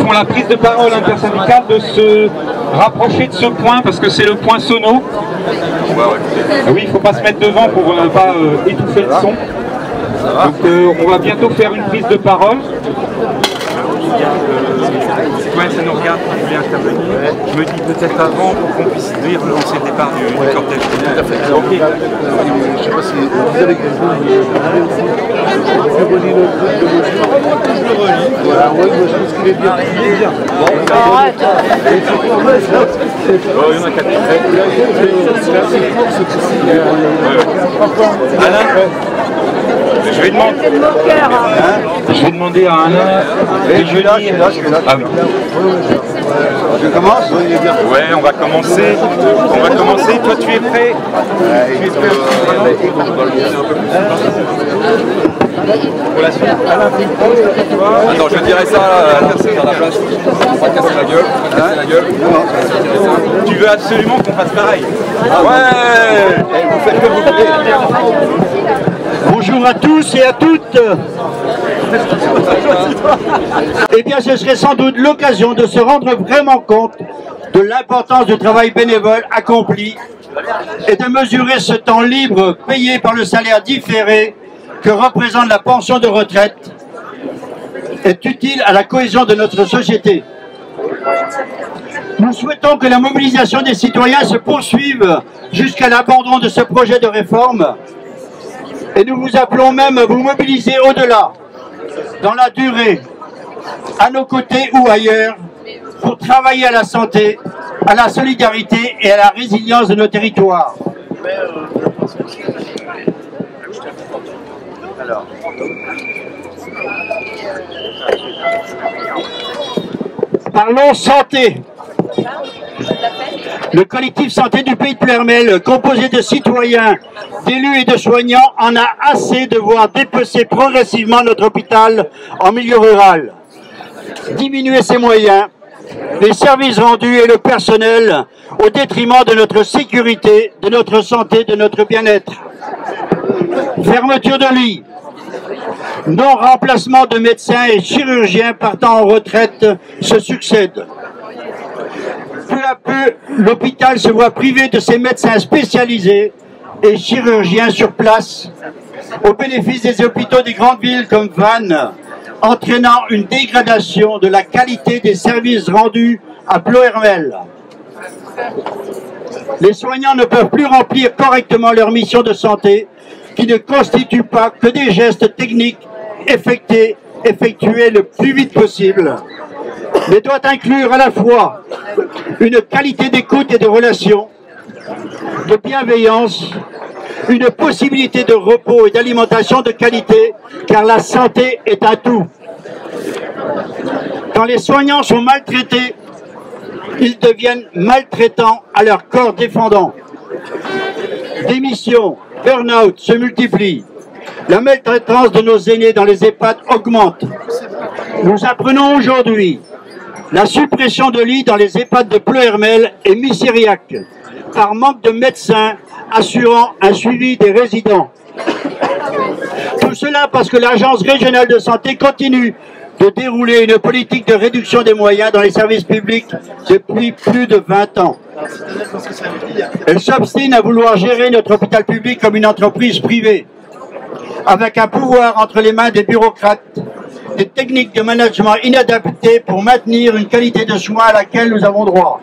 font la prise de parole intersyndicale de se rapprocher de ce point parce que c'est le point sono. Oui, il ne faut pas se mettre devant pour ne pas étouffer le son. Donc on va bientôt faire une prise de parole. Ouais, ça nous regarde, on voulait intervenir. Je me dis peut-être avant pour qu'on puisse dire lancer le départ du cortège. Tout à fait. Ok. Je sais pas si vous avez je le relis. Voilà, ouais, je pense qu'il est bien. Il est bien. Arrête. Il y en a 4. Alain, je vais demander à Alain. Et je vais là. Ah oui. Je commence? Ouais, on va commencer. Toi, tu es prêt? Tu es prêt pour la suite? Attends, je dirais ça à la personne à la place. On va casser la gueule. Tu veux absolument qu'on fasse pareil? Ouais. Vous faites comme vous voulez. Bonjour à tous et à toutes. Eh bien, ce serait sans doute l'occasion de se rendre vraiment compte de l'importance du travail bénévole accompli et de mesurer ce temps libre payé par le salaire différé que représente la pension de retraite est utile à la cohésion de notre société. Nous souhaitons que la mobilisation des citoyens se poursuive jusqu'à l'abandon de ce projet de réforme et nous vous appelons même à vous mobiliser au-delà, dans la durée, à nos côtés ou ailleurs, pour travailler à la santé, à la solidarité et à la résilience de nos territoires. Parlons santé. Le collectif santé du Pays de Ploërmel, composé de citoyens, d'élus et de soignants, en a assez de voir dépecer progressivement notre hôpital en milieu rural. Diminuer ses moyens, les services rendus et le personnel au détriment de notre sécurité, de notre santé, de notre bien-être. Fermeture de lits, non-remplacement de médecins et chirurgiens partant en retraite se succèdent. Peu à peu, l'hôpital se voit privé de ses médecins spécialisés et chirurgiens sur place, au bénéfice des hôpitaux des grandes villes comme Vannes, entraînant une dégradation de la qualité des services rendus à Ploërmel. Les soignants ne peuvent plus remplir correctement leur mission de santé, qui ne constitue pas que des gestes techniques effectués le plus vite possible, mais doit inclure à la fois une qualité d'écoute et de relation, de bienveillance, une possibilité de repos et d'alimentation de qualité, car la santé est un tout. Quand les soignants sont maltraités, ils deviennent maltraitants à leur corps défendant. Démissions, burn-out se multiplient. La maltraitance de nos aînés dans les EHPAD augmente. Nous apprenons aujourd'hui la suppression de lits dans les EHPAD de Ploërmel et Missiriac par manque de médecins assurant un suivi des résidents. Tout cela parce que l'Agence régionale de santé continue de dérouler une politique de réduction des moyens dans les services publics depuis plus de 20 ans. Elle s'obstine à vouloir gérer notre hôpital public comme une entreprise privée, avec un pouvoir entre les mains des bureaucrates, des techniques de management inadaptées pour maintenir une qualité de soins à laquelle nous avons droit.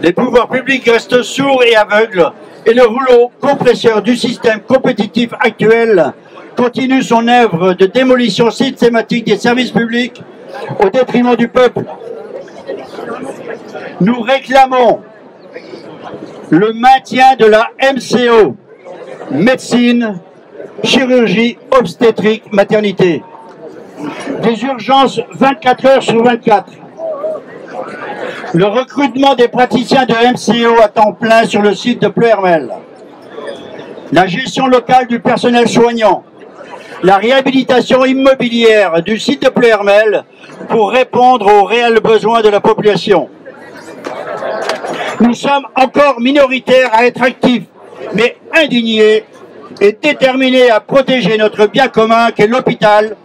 Les pouvoirs publics restent sourds et aveugles, et le rouleau compresseur du système compétitif actuel continue son œuvre de démolition systématique des services publics au détriment du peuple. Nous réclamons le maintien de la MCO, médecine, chirurgie, obstétrique, maternité. Des urgences 24 heures sur 24. Le recrutement des praticiens de MCO à temps plein sur le site de Ploërmel. La gestion locale du personnel soignant. La réhabilitation immobilière du site de Ploërmel pour répondre aux réels besoins de la population. Nous sommes encore minoritaires à être actifs, mais indignés et déterminés à protéger notre bien commun qu'est l'hôpital.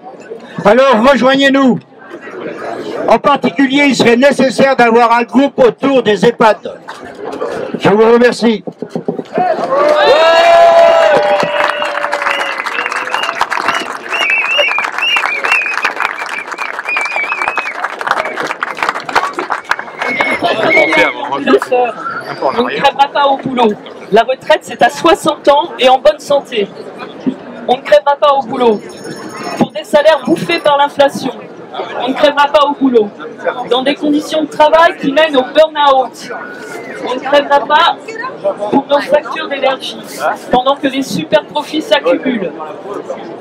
Alors rejoignez-nous. En particulier, il serait nécessaire d'avoir un groupe autour des EHPAD. Je vous remercie. On ne crèvera pas au boulot. La retraite, c'est à 60 ans et en bonne santé. On ne crèvera pas au boulot pour des salaires bouffés par l'inflation. On ne crèvera pas au boulot dans des conditions de travail qui mènent au burn-out. On ne crèvera pas pour nos factures d'énergie pendant que les super profits s'accumulent.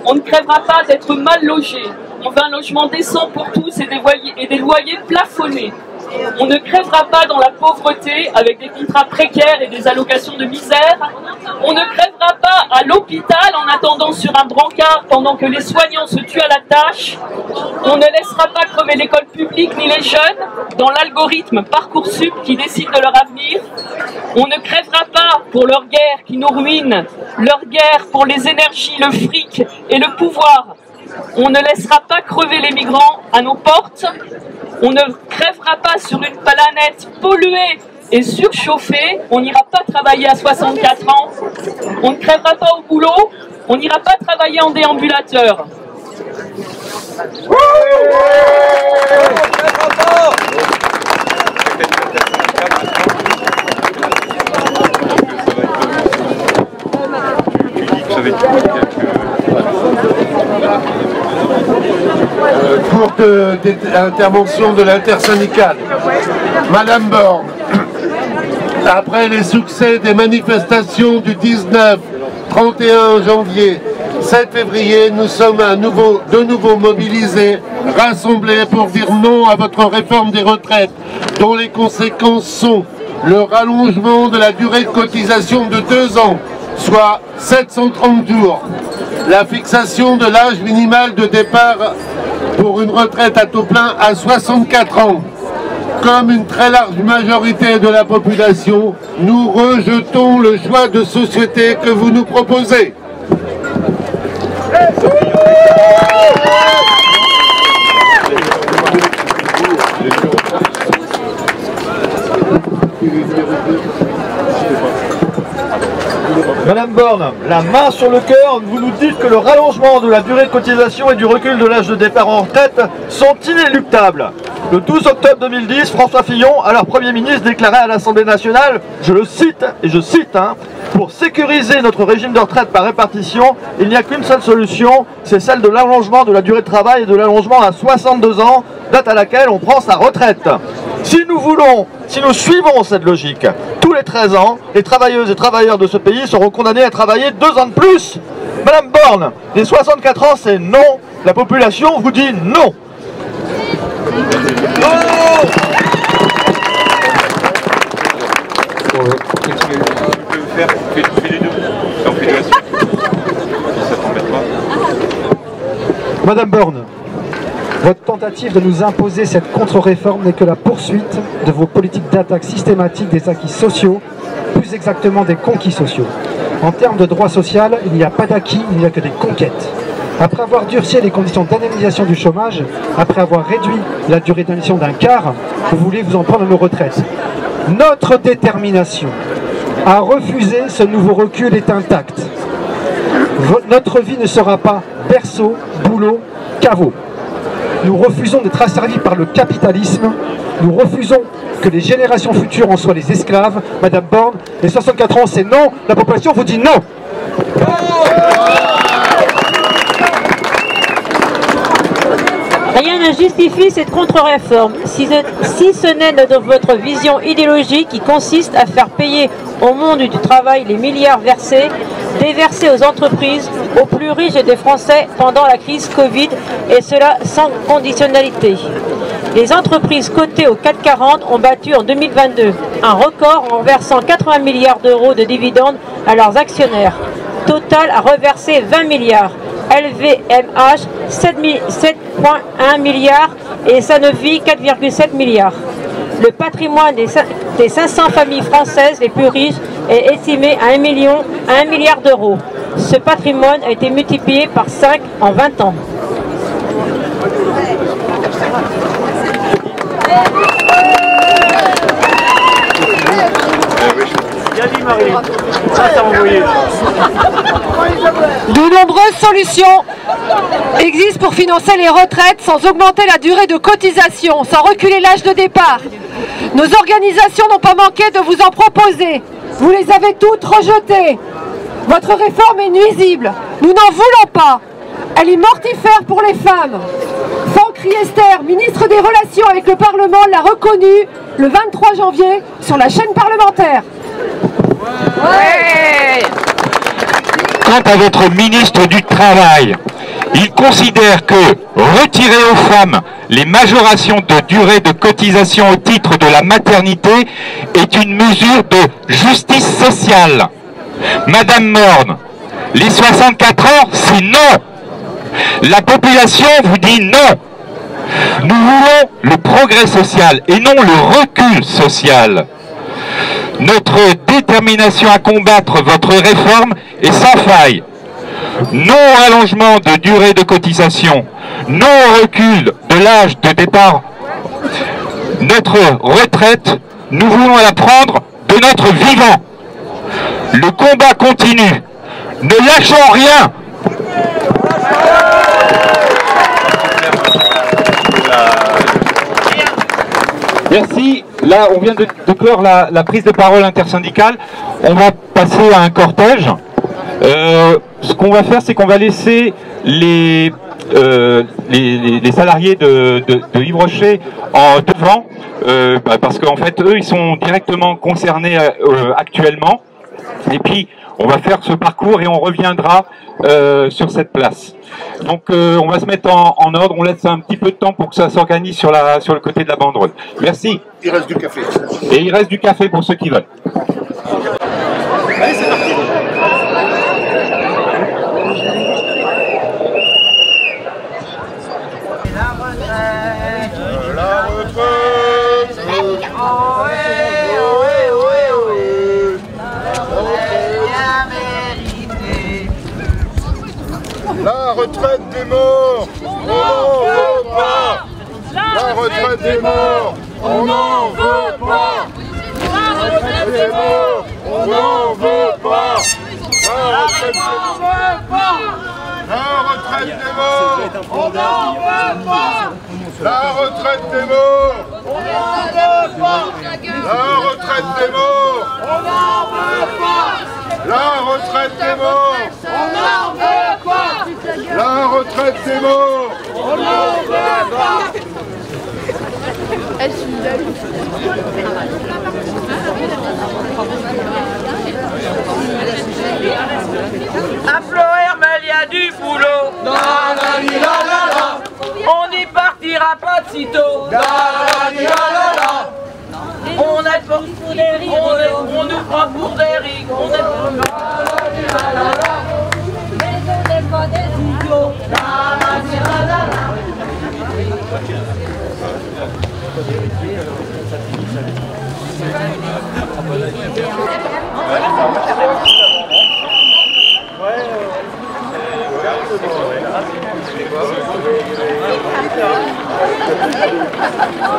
On ne crèvera pas d'être mal logé. On veut un logement décent pour tous et des loyers plafonnés. On ne crèvera pas dans la pauvreté avec des contrats précaires et des allocations de misère. On ne crèvera pas à l'hôpital en attendant sur un brancard pendant que les soignants se tuent à la tâche. On ne laissera pas crever l'école publique ni les jeunes dans l'algorithme Parcoursup qui décide de leur avenir. On ne crèvera pas pour leur guerre qui nous ruine, leur guerre pour les énergies, le fric et le pouvoir. On ne laissera pas crever les migrants à nos portes. On ne crèvera pas sur une planète polluée et surchauffée. On n'ira pas travailler à 64 ans. On ne crèvera pas au boulot. On n'ira pas travailler en déambulateur. Courte intervention de l'intersyndicale. Madame Borne, après les succès des manifestations du 19, 31 janvier, 7 février, nous sommes de nouveau mobilisés, rassemblés pour dire non à votre réforme des retraites, dont les conséquences sont le rallongement de la durée de cotisation de 2 ans, soit 730 jours, la fixation de l'âge minimal de départ pour une retraite à taux plein à 64 ans. Comme une très large majorité de la population, nous rejetons le choix de société que vous nous proposez. Madame Borne, la main sur le cœur, vous nous dites que le rallongement de la durée de cotisation et du recul de l'âge de départ en retraite sont inéluctables. Le 12 octobre 2010, François Fillon, alors Premier ministre, déclarait à l'Assemblée nationale, je le cite, et je cite, pour sécuriser notre régime de retraite par répartition, il n'y a qu'une seule solution, c'est celle de l'allongement de la durée de travail et de l'allongement à 62 ans, date à laquelle on prend sa retraite. Si nous suivons cette logique, tous les 13 ans, les travailleuses et travailleurs de ce pays seront condamnés à travailler 2 ans de plus. Madame Borne, les 64 ans, c'est non. La population vous dit non. Madame Borne, votre tentative de nous imposer cette contre-réforme n'est que la poursuite de vos politiques d'attaque systématique des acquis sociaux, plus exactement des conquis sociaux. En termes de droit social, il n'y a pas d'acquis, il n'y a que des conquêtes. Après avoir durci les conditions d'indemnisation du chômage, après avoir réduit la durée d'indemnisation d'un quart, vous voulez vous en prendre à nos retraites. Notre détermination à refuser ce nouveau recul est intacte. Notre vie ne sera pas berceau, boulot, caveau. Nous refusons d'être asservis par le capitalisme. Nous refusons que les générations futures en soient les esclaves. Madame Borne, les 64 ans, c'est non. La population vous dit non. Rien ne justifie cette contre-réforme, si ce n'est de votre vision idéologique qui consiste à faire payer au monde du travail les milliards déversés aux entreprises, aux plus riches des Français pendant la crise Covid, et cela sans conditionnalité. Les entreprises cotées au CAC 40 ont battu en 2022 un record en versant 80 milliards d'euros de dividendes à leurs actionnaires. Total a reversé 20 milliards. LVMH 7,1 milliards et Sanofi 4,7 milliards. Le patrimoine des 500 familles françaises les plus riches est estimé à 1 milliard d'euros. Ce patrimoine a été multiplié par 5 en 20 ans. De nombreuses solutions existent pour financer les retraites sans augmenter la durée de cotisation, sans reculer l'âge de départ. Nos organisations n'ont pas manqué de vous en proposer. Vous les avez toutes rejetées. Votre réforme est nuisible. Nous n'en voulons pas. Elle est mortifère pour les femmes. Franck Riester, ministre des Relations avec le Parlement, l'a reconnu le 23 janvier sur la chaîne parlementaire. Ouais. Quant à votre ministre du Travail, il considère que retirer aux femmes les majorations de durée de cotisation au titre de la maternité est une mesure de justice sociale. Madame Morne, les 64 heures, c'est non. La population vous dit non. Nous voulons le progrès social et non le recul social. Notre détermination à combattre votre réforme est sans faille. Non au rallongement de durée de cotisation, non au recul de l'âge de départ. Notre retraite, nous voulons la prendre de notre vivant. Le combat continue. Ne lâchons rien. Merci. Là, on vient de clore la prise de parole intersyndicale. On va passer à un cortège. Ce qu'on va faire, c'est qu'on va laisser les salariés de Yves Rocher en devant, parce qu'en fait, eux, ils sont directement concernés actuellement. Et puis, on va faire ce parcours et on reviendra sur cette place. Donc, on va se mettre en ordre. On laisse un petit peu de temps pour que ça s'organise sur le côté de la banderole. Merci. Il reste du café. Et il reste du café pour ceux qui veulent. Allez, c'est parti. La retraite des morts, on n'en veut pas. La retraite des morts, on n'en veut pas. La retraite des morts, on n'en veut pas. La retraite des morts, la retraite des morts, on n'en veut pas. La retraite des morts, on n'en veut pas. La retraite des morts, on n'en veut pas. La retraite des morts, on n'en veut pas. La retraite des morts, on n'en veut pas. À Ploërmel, il y a du boulot. On n'y partira pas de sitôt. On est pour des rigs, on nous prend pour des rigs. On est pour... Mais on n'est pas des idiots.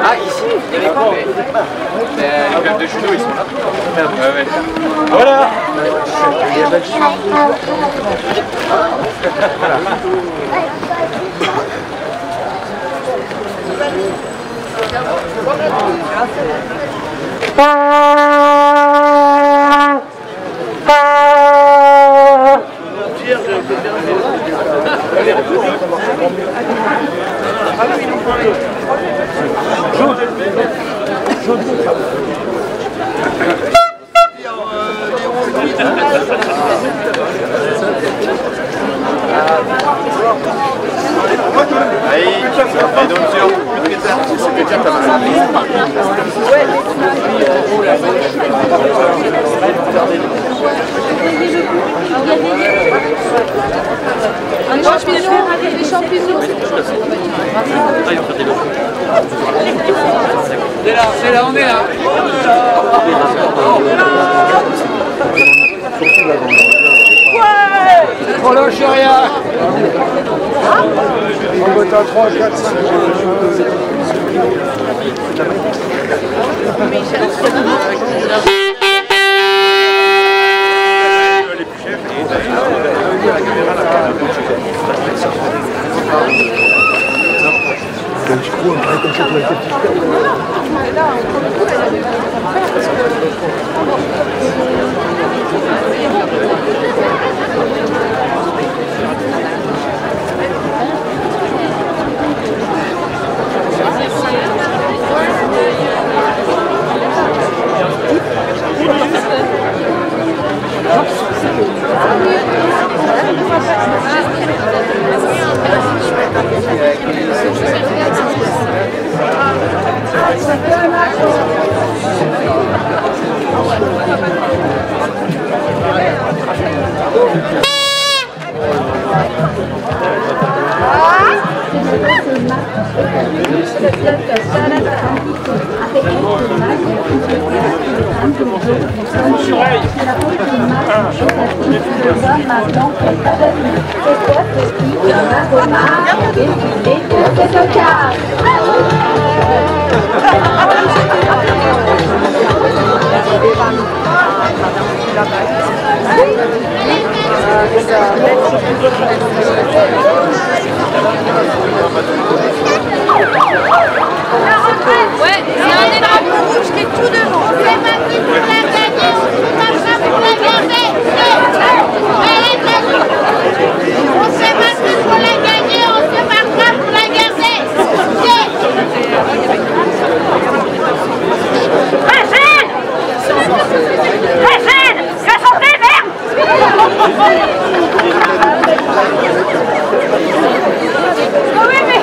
Ah, ici, il y a les clubs. Les clubs de judo, ils sont là. Ouais. Voilà. Allez, donc sur secrétaire, t'as mal. Les champignons. C'est là, on est là. On lâche rien. On vote à 3, 4, 5. Ouais, c'est un des drapeaux rouges qui est tout devant. On s'est battu pour la gagner, on se battra pour la garder. On s'est battu pour la gagner, on se battra pour la garder. Régine! Régine! La santé, merde! Oui, mais...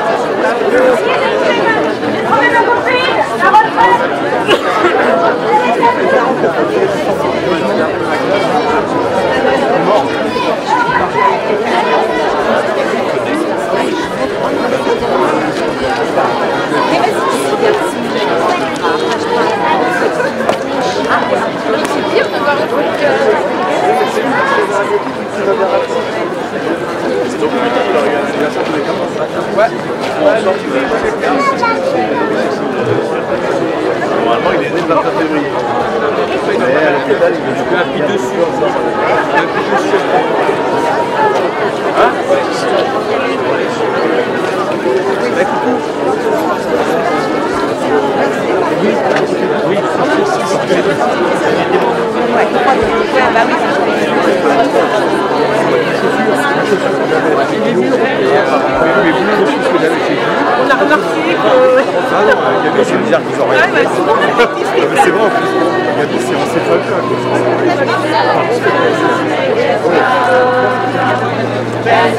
Normalement, il est né le 24 février. Mais à l'hôpital, il appuie dessus. Hein? Oui. On a remarqué que... Ah non, il y avait des bizarres qu'ils ont rien. Ouais, souvent, C'est vrai en plus. Il y a des séances Belle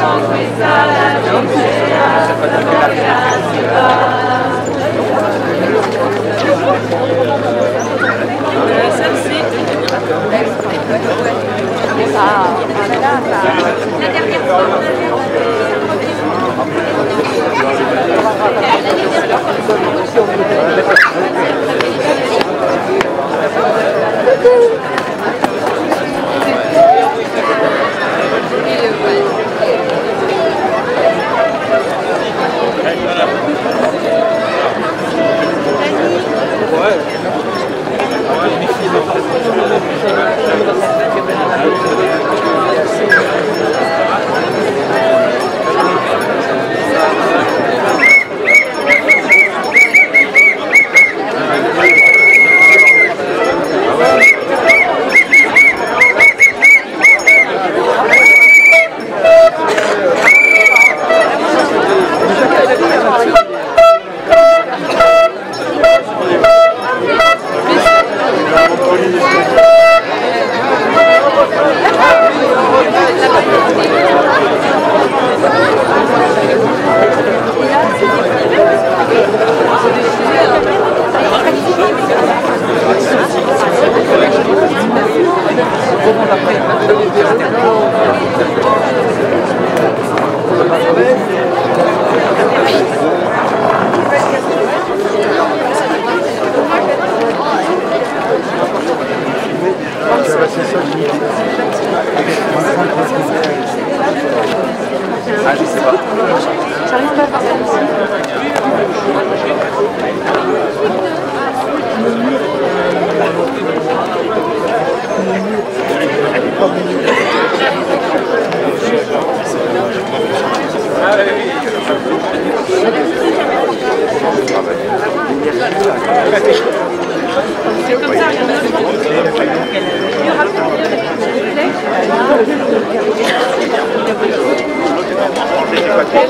papier,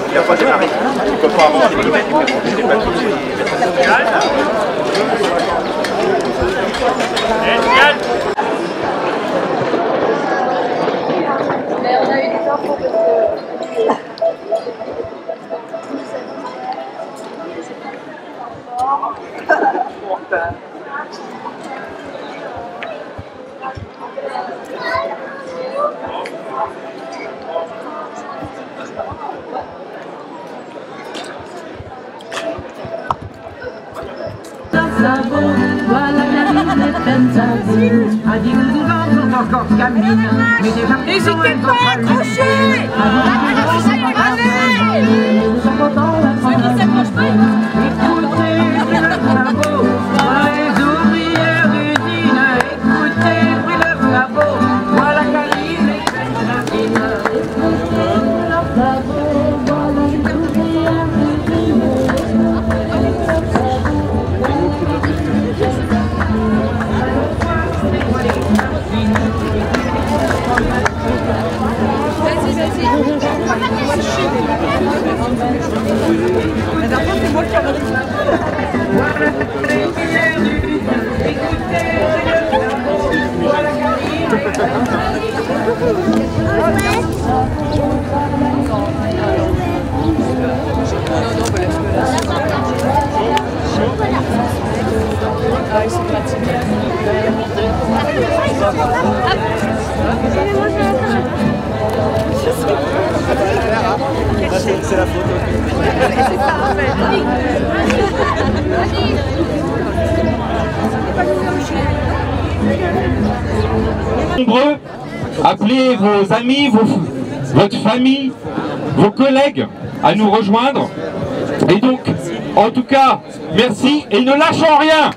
il n'a pas démarré. Il ne peut pas avoir les papiers. N'hésitez pas à accrocher. Allez. Ceux qui s'accrochent pas, écoutez leurs travaux. Voilà les ouvrières d'usine. Écoutez leurs travaux. Voilà qu'arrivent les usines. Écoutez leurs travaux. Voilà les ouvrières d'usine. Ils sont fatigués. C'est la photo. Nombreux, appelez vos amis, votre famille, vos collègues à nous rejoindre. Et donc, en tout cas, merci et ne lâchons rien.